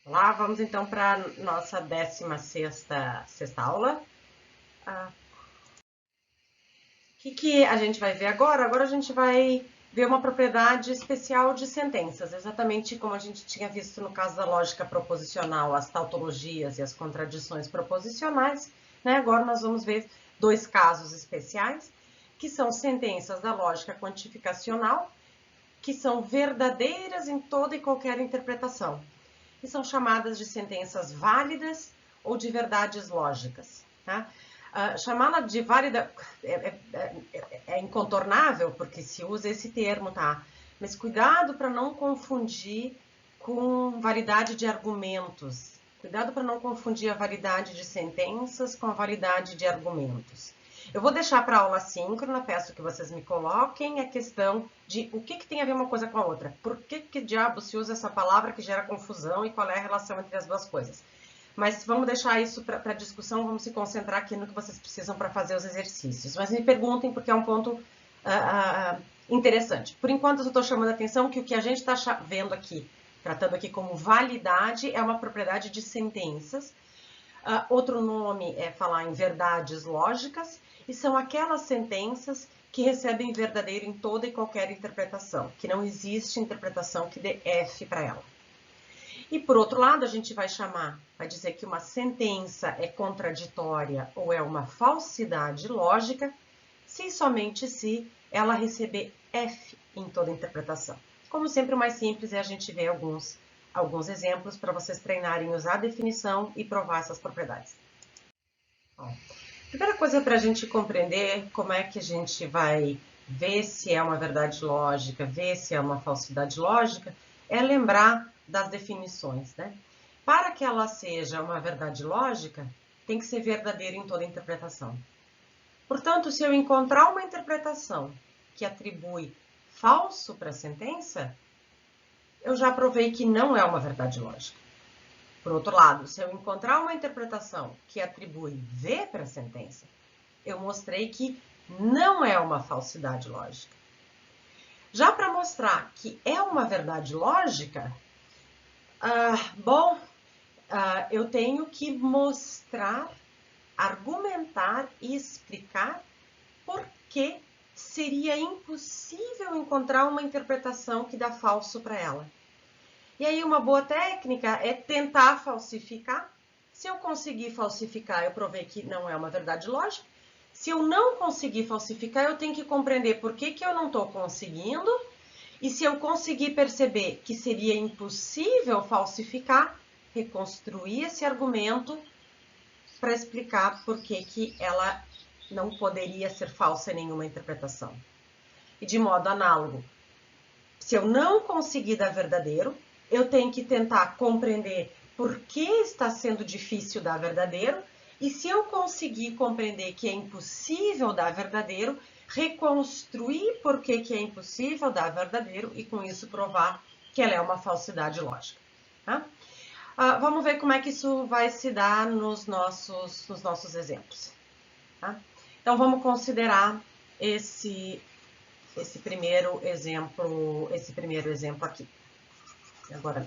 Olá, vamos então para a nossa 16ª aula. O que a gente vai ver agora? Agora a gente vai ver uma propriedade especial de sentenças, exatamente como a gente tinha visto no caso da lógica proposicional, as tautologias e as contradições proposicionais, né? Agora nós vamos ver dois casos especiais, que são sentenças da lógica quantificacional, que são verdadeiras em toda e qualquer interpretação, que são chamadas de sentenças válidas ou de verdades lógicas. Tá? Chamá-la de válida é incontornável, porque se usa esse termo, tá? Mas cuidado para não confundir com validade de argumentos. Cuidado para não confundir a validade de sentenças com a validade de argumentos. Eu vou deixar para a aula síncrona, peço que vocês me coloquem a questão de o que tem a ver uma coisa com a outra. Por que diabo se usa essa palavra que gera confusão e qual é a relação entre as duas coisas? Mas vamos deixar isso para discussão, vamos se concentrar aqui no que vocês precisam para fazer os exercícios. Mas me perguntem, porque é um ponto interessante. Por enquanto, eu estou chamando a atenção que o que a gente está vendo aqui, tratando aqui como validade, é uma propriedade de sentenças. Outro nome é falar em verdades lógicas, e são aquelas sentenças que recebem verdadeiro em toda e qualquer interpretação, que não existe interpretação que dê F para ela. E por outro lado, a gente vai dizer que uma sentença é contraditória ou é uma falsidade lógica, se e somente se ela receber F em toda interpretação. Como sempre, o mais simples é a gente ver alguns exemplos para vocês treinarem, usar a definição e provar essas propriedades. Bom, primeira coisa para a gente compreender como é que a gente vai ver se é uma verdade lógica, ver se é uma falsidade lógica, é lembrar das definições, né? Para que ela seja uma verdade lógica, tem que ser verdadeira em toda interpretação. Portanto, se eu encontrar uma interpretação que atribui falso para a sentença, eu já provei que não é uma verdade lógica. Por outro lado, se eu encontrar uma interpretação que atribui V para a sentença, eu mostrei que não é uma falsidade lógica. Já para mostrar que é uma verdade lógica, eu tenho que mostrar, argumentar e explicar por que seria impossível encontrar uma interpretação que dá falso para ela. E aí uma boa técnica é tentar falsificar. Se eu conseguir falsificar, eu provei que não é uma verdade lógica. Se eu não conseguir falsificar, eu tenho que compreender por que eu não estou conseguindo. E se eu conseguir perceber que seria impossível falsificar, reconstruir esse argumento para explicar por que ela não poderia ser falsa em nenhuma interpretação. E de modo análogo, se eu não conseguir dar verdadeiro, eu tenho que tentar compreender por que está sendo difícil dar verdadeiro, e se eu conseguir compreender que é impossível dar verdadeiro, reconstruir por que é impossível dar verdadeiro e com isso provar que ela é uma falsidade lógica. Tá? Vamos ver como é que isso vai se dar nos nossos exemplos. Tá? Então vamos considerar esse primeiro exemplo aqui. Agora,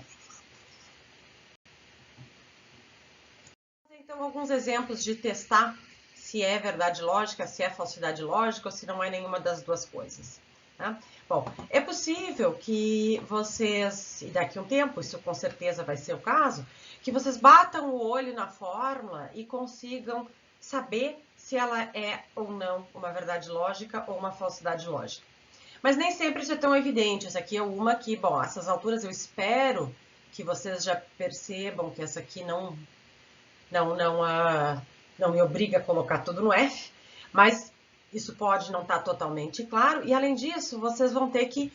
então, alguns exemplos de testar se é verdade lógica, se é falsidade lógica ou se não é nenhuma das duas coisas. Tá? Bom, é possível que vocês, e daqui a um tempo, isso com certeza vai ser o caso, que vocês batam o olho na fórmula e consigam saber se ela é ou não uma verdade lógica ou uma falsidade lógica. Mas nem sempre isso é tão evidente. Essa aqui é uma que, bom, a essas alturas eu espero que vocês já percebam que essa aqui não me obriga a colocar tudo no F, mas isso pode não estar totalmente claro. E além disso, vocês vão ter que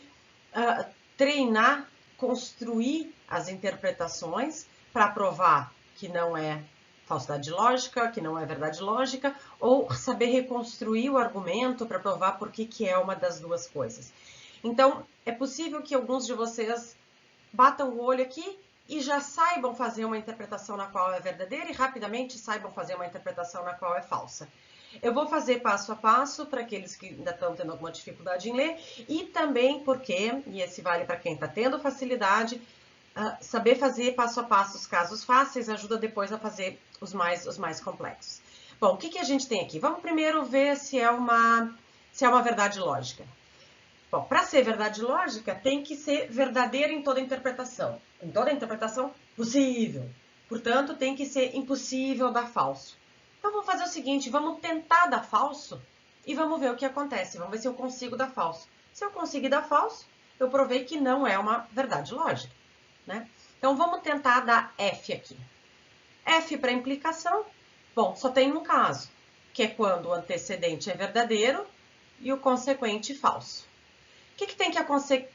treinar, construir as interpretações para provar que não é falsidade lógica, que não é verdade lógica, ou saber reconstruir o argumento para provar por que é uma das duas coisas. Então, é possível que alguns de vocês batam o olho aqui e já saibam fazer uma interpretação na qual é verdadeira e rapidamente saibam fazer uma interpretação na qual é falsa. Eu vou fazer passo a passo para aqueles que ainda estão tendo alguma dificuldade em ler e também porque, e esse vale para quem está tendo facilidade, saber fazer passo a passo os casos fáceis ajuda depois a fazer os mais complexos. Bom, o que a gente tem aqui? Vamos primeiro ver se é uma verdade lógica. Bom, para ser verdade lógica, tem que ser verdadeira em toda interpretação. Em toda interpretação possível. Portanto, tem que ser impossível dar falso. Então, vamos fazer o seguinte, vamos tentar dar falso e vamos ver o que acontece. Vamos ver se eu consigo dar falso. Se eu conseguir dar falso, eu provei que não é uma verdade lógica, né? Então, vamos tentar dar F aqui. F para implicação, bom, só tem um caso, que é quando o antecedente é verdadeiro e o consequente falso. O que tem que acontecer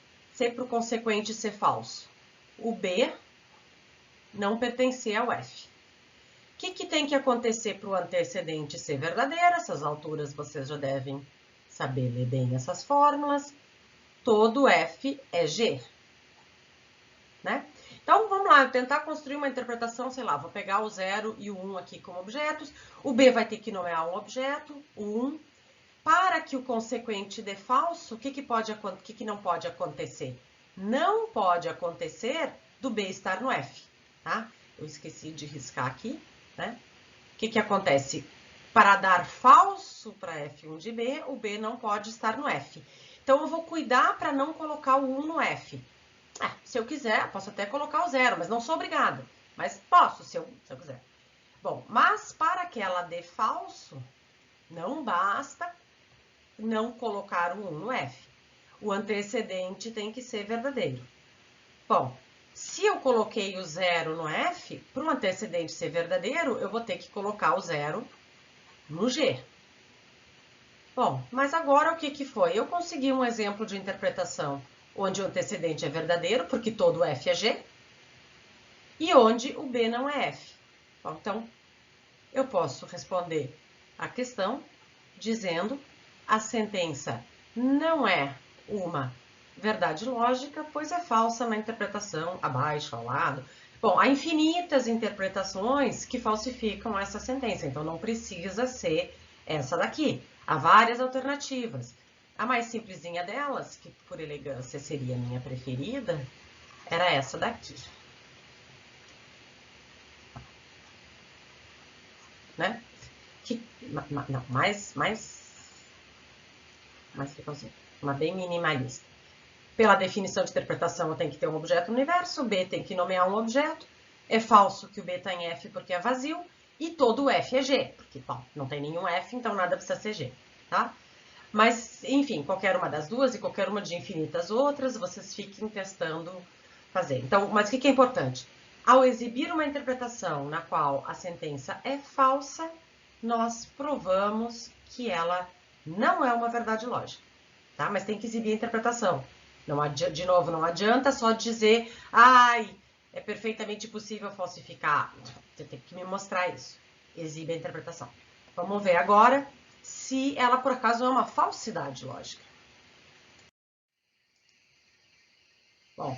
para o consequente ser falso? O B não pertencer ao F. O que tem que acontecer para o antecedente ser verdadeiro? Essas alturas vocês já devem saber ler bem essas fórmulas. Todo F é G, né? Então, vamos lá, tentar construir uma interpretação, sei lá, vou pegar o 0 e o 1 aqui como objetos. O B vai ter que nomear um objeto, o 1. Para que o consequente dê falso, o que não pode acontecer? Não pode acontecer do B estar no F, tá? Eu esqueci de riscar aqui, né? O que acontece? Para dar falso para F1 de B, o B não pode estar no F. Então, eu vou cuidar para não colocar o 1 no F. Se eu quiser, posso até colocar o 0, mas não sou obrigada. Mas posso, se eu quiser. Bom, mas para que ela dê falso, não basta não colocar o 1 no F. O antecedente tem que ser verdadeiro. Bom, se eu coloquei o 0 no F, para o antecedente ser verdadeiro, eu vou ter que colocar o 0 no G. Bom, mas agora o que foi? Eu consegui um exemplo de interpretação onde o antecedente é verdadeiro, porque todo F é G, e onde o B não é F. Bom, então, eu posso responder a questão dizendo a sentença não é uma verdade lógica, pois é falsa na interpretação abaixo, ao lado. Bom, há infinitas interpretações que falsificam essa sentença, então não precisa ser essa daqui. Há várias alternativas. A mais simplesinha delas, que por elegância seria a minha preferida, era essa daqui. Né? Uma bem minimalista. Pela definição de interpretação, eu tenho que ter um objeto no universo, o B tem que nomear um objeto, é falso que o B está em F porque é vazio, e todo F é G, porque bom, não tem nenhum F, então nada precisa ser G, tá? Mas, enfim, qualquer uma das duas e qualquer uma de infinitas outras, vocês fiquem testando fazer. Então, mas o que é importante? Ao exibir uma interpretação na qual a sentença é falsa, nós provamos que ela não é uma verdade lógica, tá? Mas tem que exibir a interpretação. De novo, não adianta só dizer, ai, é perfeitamente possível falsificar. Você tem que me mostrar isso. Exibe a interpretação. Vamos ver agora se ela, por acaso, é uma falsidade lógica. Bom,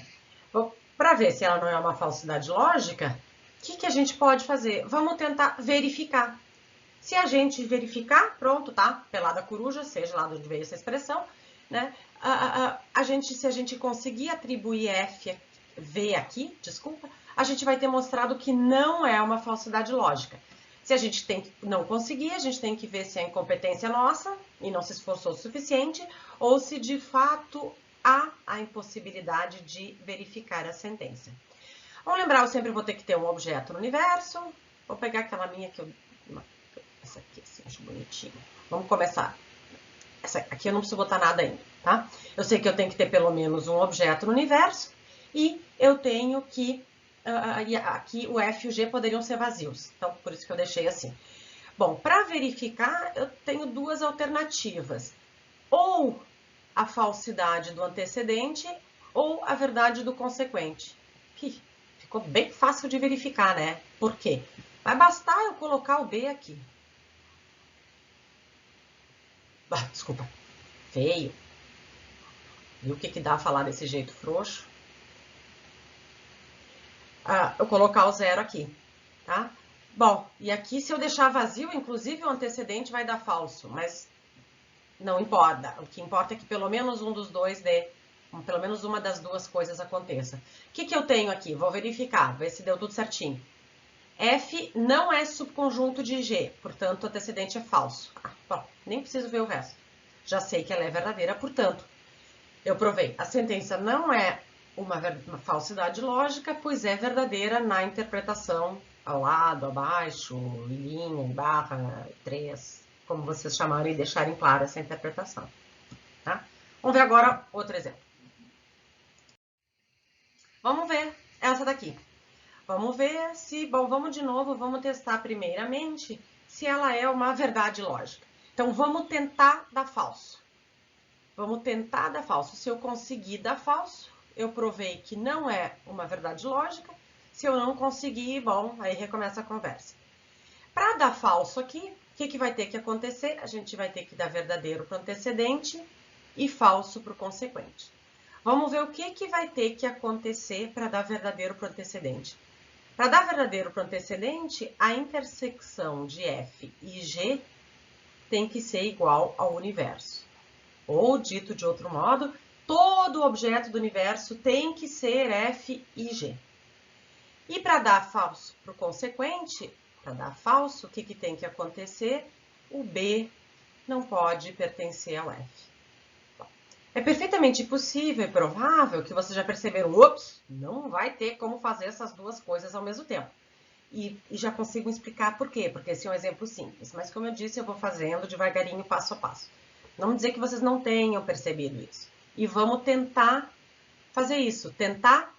para ver se ela não é uma falsidade lógica, o que a gente pode fazer? Vamos tentar verificar. Se a gente verificar, pronto, tá? Pelada coruja, seja lá de onde veio essa expressão, né? Se a gente conseguir atribuir V aqui, desculpa, a gente vai ter mostrado que não é uma falsidade lógica. Se a gente não conseguir, a gente tem que ver se é incompetência nossa e não se esforçou o suficiente, ou se de fato há a impossibilidade de verificar a sentença. Vamos lembrar, eu sempre vou ter que ter um objeto no universo. Vou pegar aquela minha que essa aqui, assim, acho bonitinha. Vamos começar. Essa aqui eu não preciso botar nada ainda, tá? Eu sei que eu tenho que ter pelo menos um objeto no universo e eu tenho que aqui o F e o G poderiam ser vazios, então por isso que eu deixei assim. Bom, para verificar, eu tenho duas alternativas. Ou a falsidade do antecedente ou a verdade do consequente. Ficou bem fácil de verificar, né? Por quê? Vai bastar eu colocar o B aqui. Desculpa, feio. Viu o que dá a falar desse jeito frouxo? Eu colocar o 0 aqui, tá? Bom, e aqui se eu deixar vazio, inclusive o antecedente vai dar falso, mas não importa. O que importa é que pelo menos um dos dois dê Pelo menos uma das duas coisas aconteça. O que eu tenho aqui? Vou verificar, ver se deu tudo certinho. F não é subconjunto de G, portanto, o antecedente é falso. Bom, nem preciso ver o resto. Já sei que ela é verdadeira, portanto, eu provei. A sentença não é uma falsidade lógica, pois é verdadeira na interpretação ao lado, abaixo, em linha, em barra, 3, como vocês chamarem e deixarem clara essa interpretação. Tá? Vamos ver agora outro exemplo. Vamos ver essa daqui. Vamos ver se... Bom, vamos de novo, vamos testar primeiramente se ela é uma verdade lógica. Então, vamos tentar dar falso. Vamos tentar dar falso. Se eu conseguir dar falso, eu provei que não é uma verdade lógica. Se eu não conseguir, bom, aí recomeça a conversa. Para dar falso aqui, o que vai ter que acontecer? A gente vai ter que dar verdadeiro para o antecedente e falso para o consequente. Vamos ver o que vai ter que acontecer para dar verdadeiro para o antecedente. Para dar verdadeiro para o antecedente, a intersecção de F e G tem que ser igual ao universo. Ou, dito de outro modo, todo objeto do universo tem que ser F e G. E para dar falso para o consequente, para dar falso, o que tem que acontecer? O B não pode pertencer ao F. É perfeitamente possível e provável que vocês já perceberam, ops, não vai ter como fazer essas duas coisas ao mesmo tempo. E já consigo explicar por quê, porque esse é um exemplo simples. Mas como eu disse, eu vou fazendo devagarinho, passo a passo. Vamos dizer que vocês não tenham percebido isso. E vamos tentar fazer isso, tentar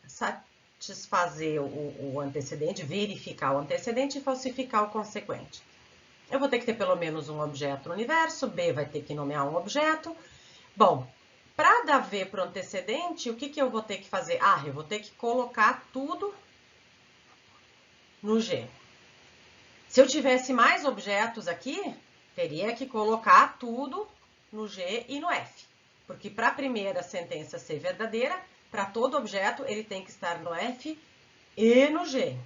satisfazer o antecedente, verificar o antecedente e falsificar o consequente. Eu vou ter que ter pelo menos um objeto no universo, B vai ter que nomear um objeto. Bom, para dar V para o antecedente, o que eu vou ter que fazer? Ah, eu vou ter que colocar tudo no G. Se eu tivesse mais objetos aqui, teria que colocar tudo no G e no F. Porque para a primeira sentença ser verdadeira, para todo objeto ele tem que estar no F e no G.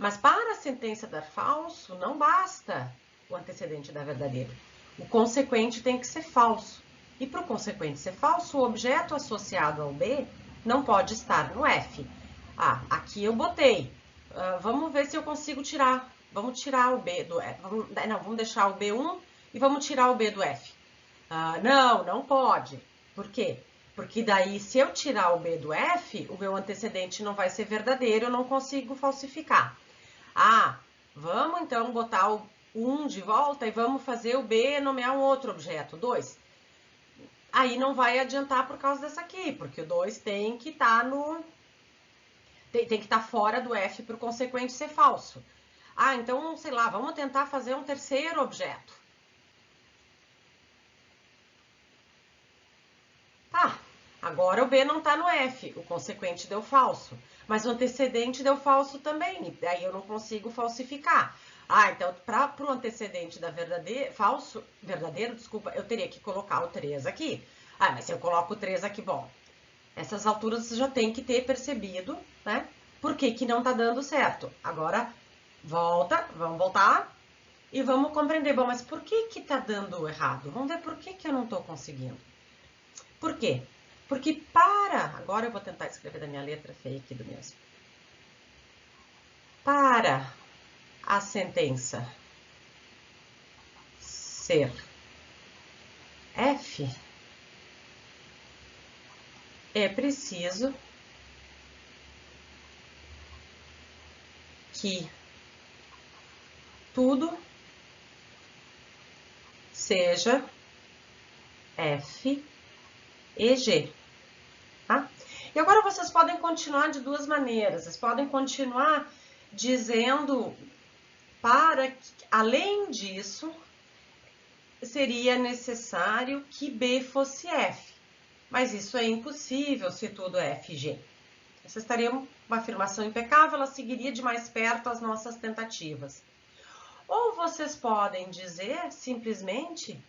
Mas para a sentença dar falso, não basta o antecedente dar verdadeiro. O consequente tem que ser falso. E para o consequente ser falso, o objeto associado ao B não pode estar no F. Ah, aqui eu botei. Vamos ver se eu consigo tirar. Vamos tirar o B do F. Vamos deixar o B1 e vamos tirar o B do F. Não pode. Por quê? Porque daí, se eu tirar o B do F, o meu antecedente não vai ser verdadeiro, eu não consigo falsificar. Vamos então botar o 1 de volta e vamos fazer o B nomear um outro objeto, 2. Aí não vai adiantar por causa dessa aqui, porque o 2 tem que estar tem que estar fora do F para o consequente ser falso. Então, sei lá, vamos tentar fazer um terceiro objeto. Agora o B não está no F, o consequente deu falso. Mas o antecedente deu falso também, daí eu não consigo falsificar. Então, para o antecedente da verdadeiro, eu teria que colocar o 3 aqui. Mas se eu coloco o 3 aqui, bom, essas alturas você já tem que ter percebido, né? Por que não está dando certo. Agora, vamos voltar e vamos compreender, bom, mas por que está dando errado? Vamos ver por que eu não estou conseguindo. Por quê? Porque agora eu vou tentar escrever da minha letra feia aqui do mesmo. Para a sentença ser F, é preciso que tudo seja F e G. E agora vocês podem continuar de duas maneiras. Vocês podem continuar dizendo além disso, seria necessário que B fosse F. Mas isso é impossível se tudo é F e G. Essa estaria uma afirmação impecável, ela seguiria de mais perto as nossas tentativas. Ou vocês podem dizer simplesmente,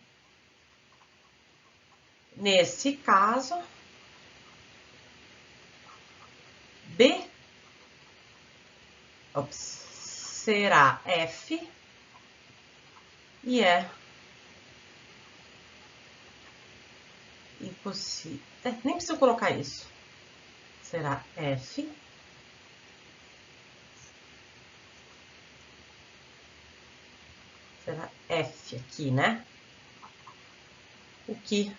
nesse caso, B será F e possível... nem preciso colocar isso. Será F. Será F aqui, né? O que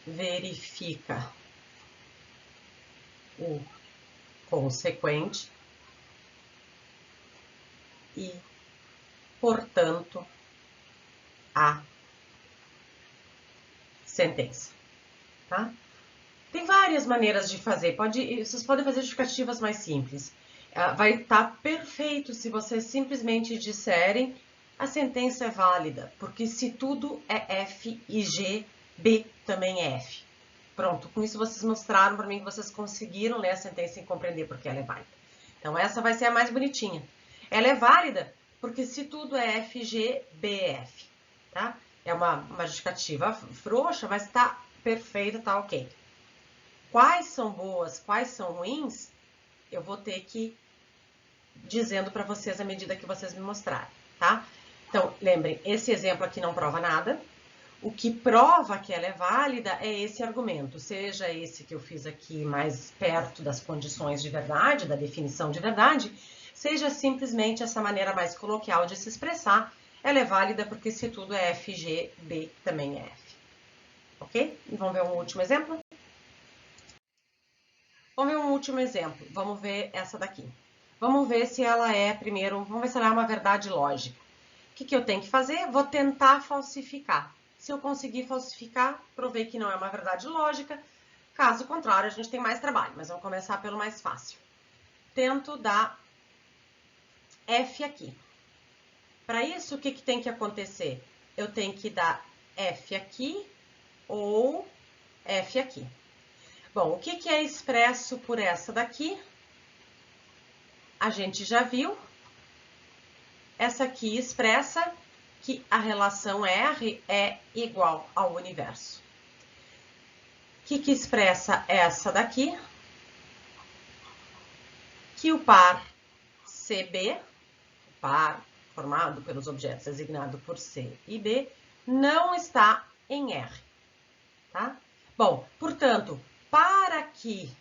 verifica o consequente e, portanto, a sentença, tá? Tem várias maneiras de fazer, vocês podem fazer justificativas mais simples. Vai estar perfeito se vocês simplesmente disserem a sentença é válida, porque se tudo é F e G, B também é F. Pronto, com isso vocês mostraram para mim que vocês conseguiram ler a sentença e compreender porque ela é válida. Então essa vai ser a mais bonitinha. Ela é válida porque se tudo é F, G, B é F, tá? É uma justificativa frouxa, mas tá perfeita, tá ok. Quais são boas, quais são ruins, eu vou ter que ir dizendo para vocês à medida que vocês me mostrarem, tá? Então, lembrem, esse exemplo aqui não prova nada. O que prova que ela é válida é esse argumento, seja esse que eu fiz aqui mais perto das condições de verdade, da definição de verdade, seja simplesmente essa maneira mais coloquial de se expressar, ela é válida porque se tudo é F, G, B também é F. Ok? E vamos ver um último exemplo? Vamos ver um último exemplo. Vamos ver essa daqui. Vamos ver se ela é, primeiro, vamos ver se ela é uma verdade lógica. O que eu tenho que fazer? Vou tentar falsificar. Se eu conseguir falsificar, provei que não é uma verdade lógica. Caso contrário, a gente tem mais trabalho, mas vamos começar pelo mais fácil. Tento dar F aqui. Para isso, o que tem que acontecer? Eu tenho que dar F aqui ou F aqui. Bom, o que é expresso por essa daqui? A gente já viu. Essa aqui expressa que a relação R é igual ao universo. O que expressa essa daqui? Que o par CB, o par formado pelos objetos designado por C e B, não está em R, tá? Bom, portanto, para que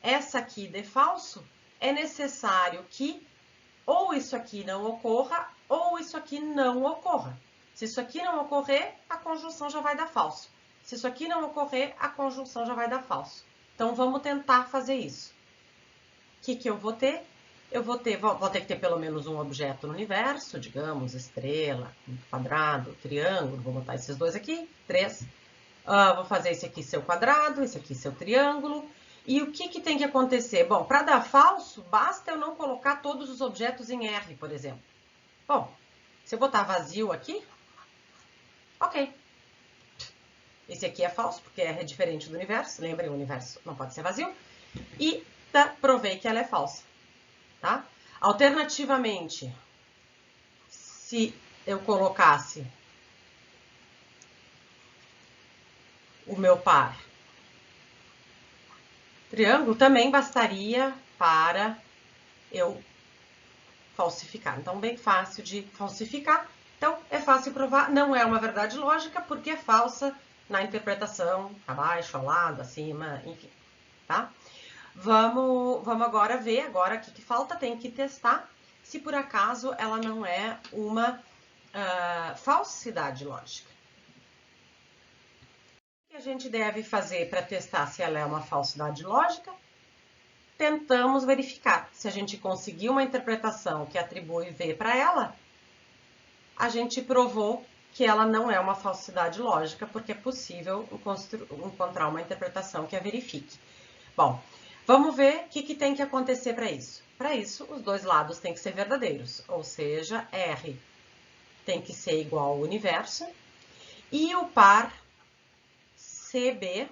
essa aqui dê falso, é necessário que ou isso aqui não ocorra, ou isso aqui não ocorra. Se isso aqui não ocorrer, a conjunção já vai dar falso. Se isso aqui não ocorrer, a conjunção já vai dar falso. Então, vamos tentar fazer isso. O que eu vou ter? Eu vou ter que ter pelo menos um objeto no universo, digamos, estrela, quadrado, triângulo. Vou botar esses dois aqui, 3. Vou fazer esse aqui seu quadrado, esse aqui seu triângulo. E o que tem que acontecer? Bom, para dar falso, basta eu não colocar todos os objetos em R, por exemplo. Bom, se eu botar vazio aqui, ok. Esse aqui é falso, porque R é diferente do universo. Lembrem, o universo não pode ser vazio. E provei que ela é falsa, tá? Alternativamente, se eu colocasse o meu par triângulo, também bastaria para eu falsificar. Então, bem fácil de falsificar. Então, é fácil provar. Não é uma verdade lógica, porque é falsa na interpretação, abaixo, ao lado, acima, enfim, tá? Vamos agora ver, agora o que falta, tem que testar se por acaso ela não é uma falsidade lógica. O que a gente deve fazer para testar se ela é uma falsidade lógica? Tentamos verificar. Se a gente conseguir uma interpretação que atribui V para ela, a gente provou que ela não é uma falsidade lógica, porque é possível encontrar uma interpretação que a verifique. Bom, vamos ver o que tem que acontecer para isso. Para isso, os dois lados têm que ser verdadeiros, ou seja, R tem que ser igual ao universo e o par CB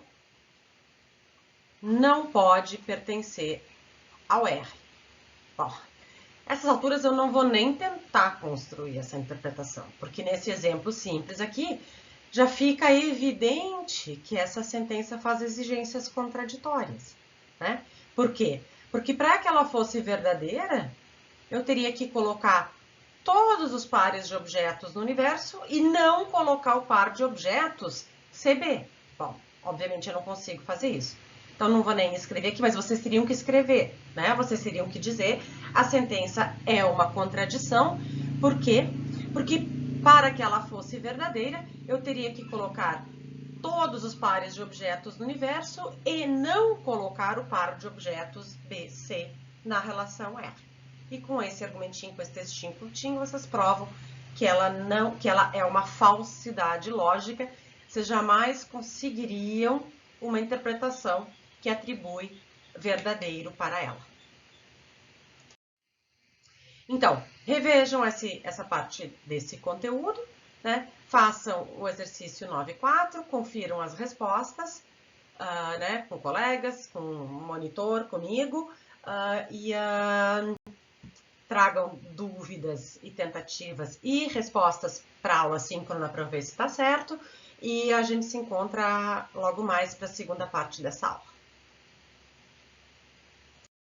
não pode pertencer ao R. Bom, nessas alturas eu não vou nem tentar construir essa interpretação, porque nesse exemplo simples aqui, já fica evidente que essa sentença faz exigências contraditórias, né? Por quê? Porque para que ela fosse verdadeira, eu teria que colocar todos os pares de objetos no universo e não colocar o par de objetos CB. Bom, obviamente eu não consigo fazer isso. Então não vou nem escrever aqui, mas vocês teriam que escrever, né? Vocês teriam que dizer a sentença é uma contradição. Por quê? Porque para que ela fosse verdadeira, eu teria que colocar todos os pares de objetos no universo e não colocar o par de objetos B, C na relação R. E com esse argumentinho, com esse textinho curtinho, vocês provam que ela é uma falsidade lógica. Vocês jamais conseguiriam uma interpretação que atribui verdadeiro para ela. Então, revejam essa parte desse conteúdo, né? Façam o exercício 9.4, confiram as respostas, né? Com colegas, com o monitor, comigo, tragam dúvidas e tentativas e respostas para a aula síncrona para ver se está certo. E a gente se encontra logo mais para a segunda parte dessa aula.